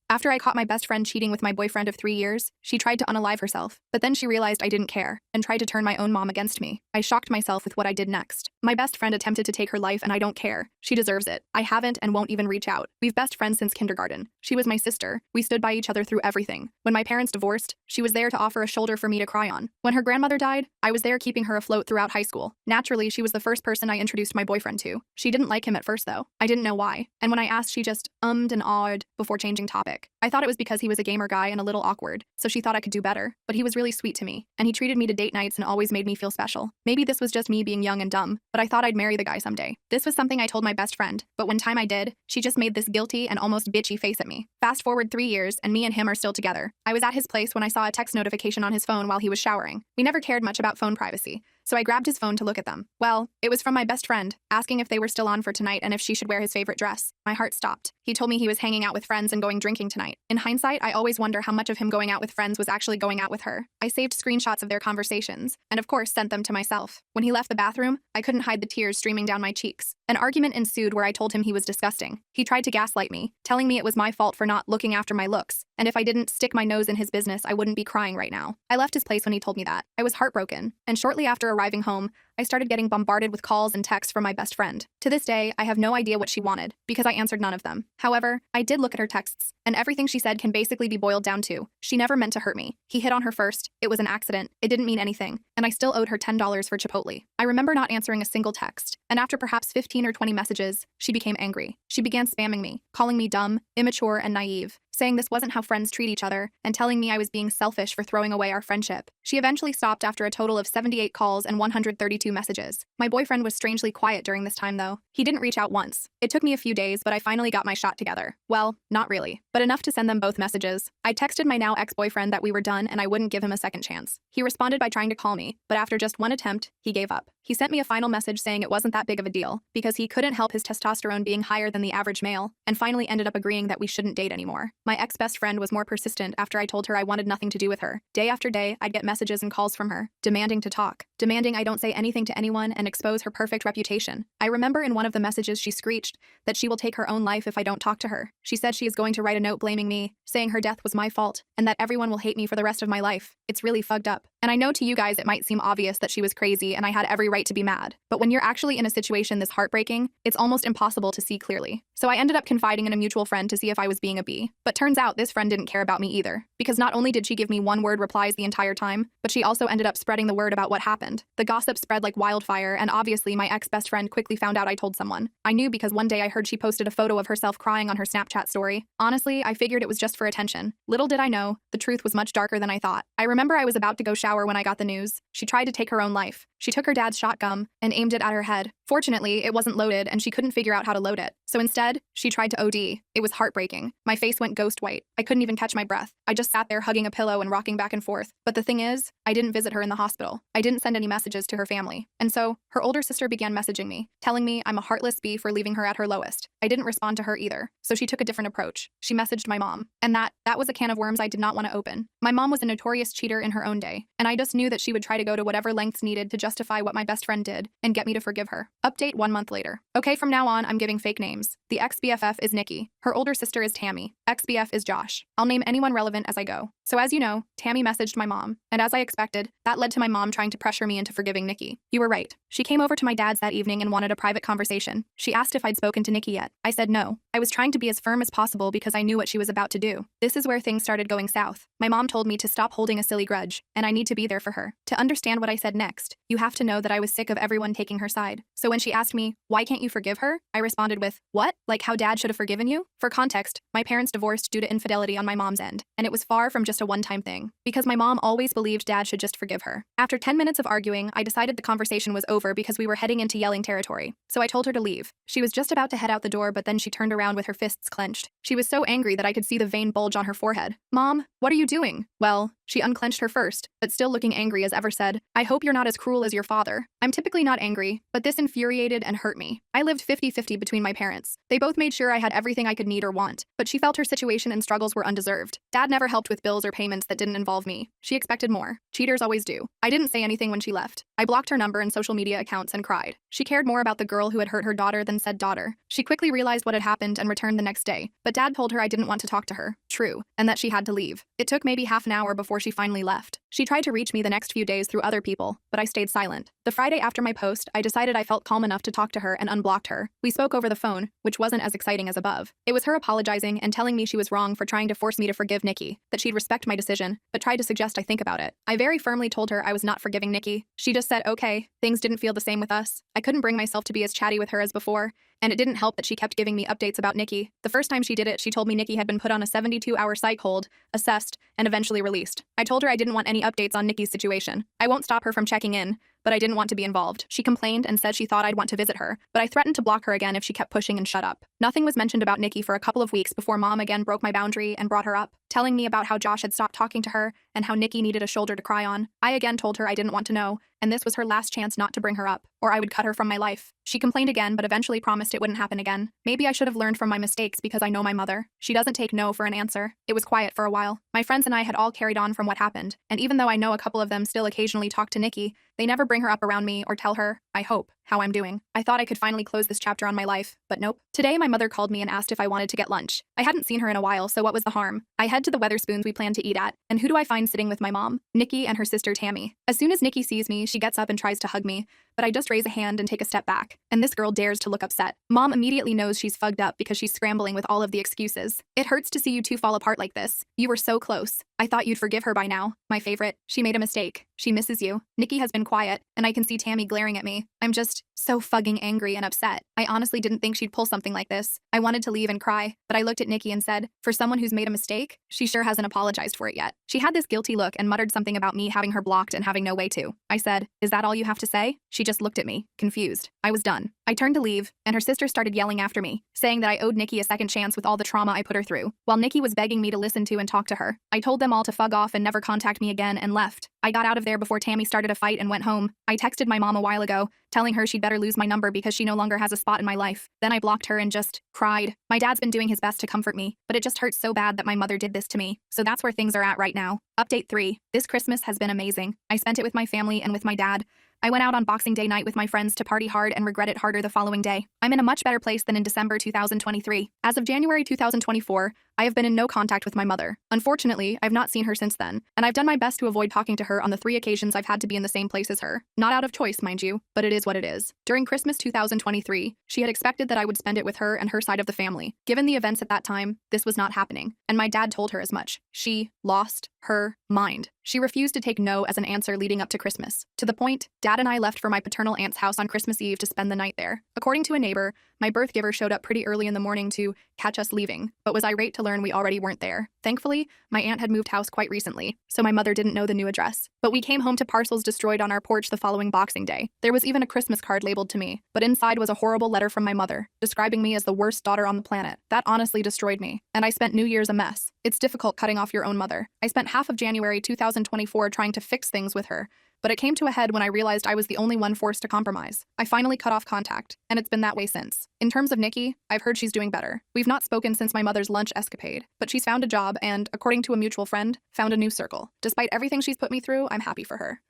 After I caught my best friend cheating with my boyfriend of 3 years, she tried to unalive herself, but then she realized I didn't care and tried to turn my own mom against me. I shocked myself with what I did next. My best friend attempted to take her life and I don't care. She deserves it. I haven't and won't even reach out. We've best friends since kindergarten. She was my sister. We stood by each other through everything. When my parents divorced, she was there to offer a shoulder for me to cry on. When her grandmother died, I was there keeping her afloat throughout high school. Naturally, she was the first person I introduced my boyfriend to. She didn't like him at first though. I didn't know why. And when I asked, she just ummed and awed before changing topic. I thought it was because he was a gamer guy and a little awkward, so she thought I could do better. But he was really sweet to me, and he treated me to date nights and always made me feel special. Maybe this was just me being young and dumb, but I thought I'd marry the guy someday. This was something I told my best friend, but when time I did, she just made this guilty and almost bitchy face at me. Fast forward 3 years, and me and him are still together. I was at his place when I saw a text notification on his phone while he was showering. We never cared much about phone privacy, so I grabbed his phone to look at them. Well, it was from my best friend, asking if they were still on for tonight and if she should wear his favorite dress. My heart stopped. He told me he was hanging out with friends and going drinking tonight. In hindsight, I always wonder how much of him going out with friends was actually going out with her. I saved screenshots of their conversations, and of course sent them to myself. When he left the bathroom, I couldn't hide the tears streaming down my cheeks. An argument ensued where I told him he was disgusting. He tried to gaslight me, telling me it was my fault for not looking after my looks, and if I didn't stick my nose in his business, I wouldn't be crying right now. I left his place when he told me that. I was heartbroken, and shortly after arriving home, I started getting bombarded with calls and texts from my best friend. To this day, I have no idea what she wanted, because I answered none of them. However, I did look at her texts, and everything she said can basically be boiled down to, she never meant to hurt me. He hit on her first, it was an accident, it didn't mean anything, and I still owed her $10 for Chipotle. I remember not answering a single text, and after perhaps 15 or 20 messages, she became angry. She began spamming me, calling me dumb, immature, and naive, saying this wasn't how friends treat each other, and telling me I was being selfish for throwing away our friendship. She eventually stopped after a total of 78 calls and 132 messages. My boyfriend was strangely quiet during this time though. He didn't reach out once. It took me a few days, but I finally got my shot together. Well, not really, but enough to send them both messages. I texted my now ex-boyfriend that we were done and I wouldn't give him a second chance. He responded by trying to call me, but after just one attempt, he gave up. He sent me a final message saying it wasn't that big of a deal, because he couldn't help his testosterone being higher than the average male, and finally ended up agreeing that we shouldn't date anymore. My ex-best friend was more persistent after I told her I wanted nothing to do with her. Day after day, I'd get messages and calls from her, demanding to talk, demanding I don't say anything to anyone and expose her perfect reputation. I remember in one of the messages she screeched that she will take her own life if I don't talk to her. She said she is going to write a note blaming me, saying her death was my fault, and that everyone will hate me for the rest of my life. It's really fucked up. And I know to you guys it might seem obvious that she was crazy and I had every right to be mad, but when you're actually in a situation this heartbreaking, it's almost impossible to see clearly. So I ended up confiding in a mutual friend to see if I was being a bee. But turns out this friend didn't care about me either, because not only did she give me one-word replies the entire time, but she also ended up spreading the word about what happened. The gossip spread like wildfire, and obviously my ex-best friend quickly found out I told someone. I knew because one day I heard she posted a photo of herself crying on her Snapchat story. Honestly, I figured it was just for attention. Little did I know, the truth was much darker than I thought. I remember I was about to go shower when I got the news. She tried to take her own life. She took her dad's shotgun and aimed it at her head. Fortunately, it wasn't loaded and she couldn't figure out how to load it. So instead, she tried to OD. It was heartbreaking. My face went ghost white. I couldn't even catch my breath. I just sat there hugging a pillow and rocking back and forth. But the thing is, I didn't visit her in the hospital. I didn't send any messages to her family. And so, her older sister began messaging me, telling me I'm a heartless bee for leaving her at her lowest. I didn't respond to her either, so she took a different approach. She messaged my mom. And that was a can of worms I did not want to open. My mom was a notorious cheater in her own day, and I just knew that she would try to go to whatever lengths needed to justify what my best friend did and get me to forgive her. Update 1 month later. Okay, from now on, I'm giving fake names. The ex-BFF is Nikki. Her older sister is Tammy. Ex-BF is Josh. I'll name anyone relevant as I go. So as you know, Tammy messaged my mom, and as I expected, that led to my mom trying to pressure me into forgiving Nikki. You were right. She came over to my dad's that evening and wanted a private conversation. She asked if I'd spoken to Nikki yet. I said no. I was trying to be as firm as possible because I knew what she was about to do. This is where things started going south. My mom told me to stop holding a silly grudge, and I need to be there for her. To understand what I said next, you have to know that I was sick of everyone taking her side. So when she asked me, why can't you forgive her? I responded with, what? Like how dad should have forgiven you? For context, my parents divorced due to infidelity on my mom's end, and it was far from just a one-time thing, because my mom always believed dad should just forgive her. After 10 minutes of arguing, I decided the conversation was over because we were heading into yelling territory. So I told her to leave. She was just about to head out the door, but then she turned around with her fists clenched. She was so angry that I could see the vein bulge on her forehead. Mom, what are you doing? Well, She unclenched her first, but still looking angry as ever said, "I hope you're not as cruel as your father." I'm typically not angry, but this infuriated and hurt me. I lived 50-50 between my parents. They both made sure I had everything I could need or want, but she felt her situation and struggles were undeserved. Dad never helped with bills or payments that didn't involve me. She expected more. Cheaters always do. I didn't say anything when she left. I blocked her number and social media accounts and cried. She cared more about the girl who had hurt her daughter than said daughter. She quickly realized what had happened and returned the next day, but Dad told her I didn't want to talk to her. True, and that she had to leave. It took maybe half an hour before she finally left. She tried to reach me the next few days through other people, but I stayed silent. The Friday after my post, I decided I felt calm enough to talk to her and unblocked her. We spoke over the phone, which wasn't as exciting as above. It was her apologizing and telling me she was wrong for trying to force me to forgive Nikki, that she'd respect my decision, but tried to suggest I think about it. I very firmly told her I was not forgiving Nikki. She just said, okay. Things didn't feel the same with us. I couldn't bring myself to be as chatty with her as before, and it didn't help that she kept giving me updates about Nikki. The first time she did it, she told me Nikki had been put on a 72-hour psych hold, assessed, and eventually released. I told her I didn't want any updates on Nikki's situation. I won't stop her from checking in, but I didn't want to be involved. She complained and said she thought I'd want to visit her, but I threatened to block her again if she kept pushing and shut up. Nothing was mentioned about Nikki for a couple of weeks before Mom again broke my boundary and brought her up, telling me about how Josh had stopped talking to her and how Nikki needed a shoulder to cry on. I again told her I didn't want to know, and this was her last chance not to bring her up, or I would cut her from my life. She complained again, but eventually promised it wouldn't happen again. Maybe I should have learned from my mistakes because I know my mother. She doesn't take no for an answer. It was quiet for a while. My friends and I had all carried on from what happened, and even though I know a couple of them still occasionally talk to Nikki, they never bring her up around me or tell her, I hope, how I'm doing. I thought I could finally close this chapter on my life, but nope. Today, my mother called me and asked if I wanted to get lunch. I hadn't seen her in a while, so what was the harm? I head to the Weatherspoons we planned to eat at, and who do I find sitting with my mom? Nikki and her sister Tammy. As soon as Nikki sees me, she gets up and tries to hug me, but I just raise a hand and take a step back, and this girl dares to look upset. Mom immediately knows she's fucked up because she's scrambling with all of the excuses. It hurts to see you two fall apart like this. You were so close. I thought you'd forgive her by now. My favorite. She made a mistake. She misses you. Nikki has been quiet, and I can see Tammy glaring at me. I'm just so fucking angry and upset. I honestly didn't think she'd pull something like this. I wanted to leave and cry, but I looked at Nikki and said, for someone who's made a mistake, she sure hasn't apologized for it yet. She had this guilty look and muttered something about me having her blocked and having no way to. I said, is that all you have to say? She just looked at me, confused. I was done. I turned to leave, and her sister started yelling after me, saying that I owed Nikki a second chance with all the trauma I put her through, while Nikki was begging me to listen to and talk to her. I told them all to fuck off and never contact me again and left. I got out of there before Tammy started a fight and went home. I texted my mom a while ago, telling her she'd better lose my number because she no longer has a spot in my life. Then I blocked her and just cried. My dad's been doing his best to comfort me, but it just hurts so bad that my mother did this to me. So that's where things are at right now. Update 3. This Christmas has been amazing. I spent it with my family and with my dad. I went out on Boxing Day night with my friends to party hard and regret it harder the following day. I'm in a much better place than in December 2023. As of January 2024, I have been in no contact with my mother. Unfortunately, I've not seen her since then, and I've done my best to avoid talking to her on the 3 occasions I've had to be in the same place as her. Not out of choice, mind you, but it is what it is. During Christmas 2023, she had expected that I would spend it with her and her side of the family. Given the events at that time, this was not happening, and my dad told her as much. She lost her mind. She refused to take no as an answer leading up to Christmas. To the point, Dad and I left for my paternal aunt's house on Christmas Eve to spend the night there. According to a neighbor, my birth giver showed up pretty early in the morning to catch us leaving, but was irate to learn we already weren't there. Thankfully, my aunt had moved house quite recently, so my mother didn't know the new address. But we came home to parcels destroyed on our porch the following Boxing Day. There was even a Christmas card labeled to me, but inside was a horrible letter from my mother, describing me as the worst daughter on the planet. That honestly destroyed me, and I spent New Year's a mess. It's difficult cutting off your own mother. I spent half of January 2024 trying to fix things with her, but it came to a head when I realized I was the only one forced to compromise. I finally cut off contact, and it's been that way since. In terms of Nikki, I've heard she's doing better. We've not spoken since my mother's lunch escapade, but she's found a job and, according to a mutual friend, found a new circle. Despite everything she's put me through, I'm happy for her.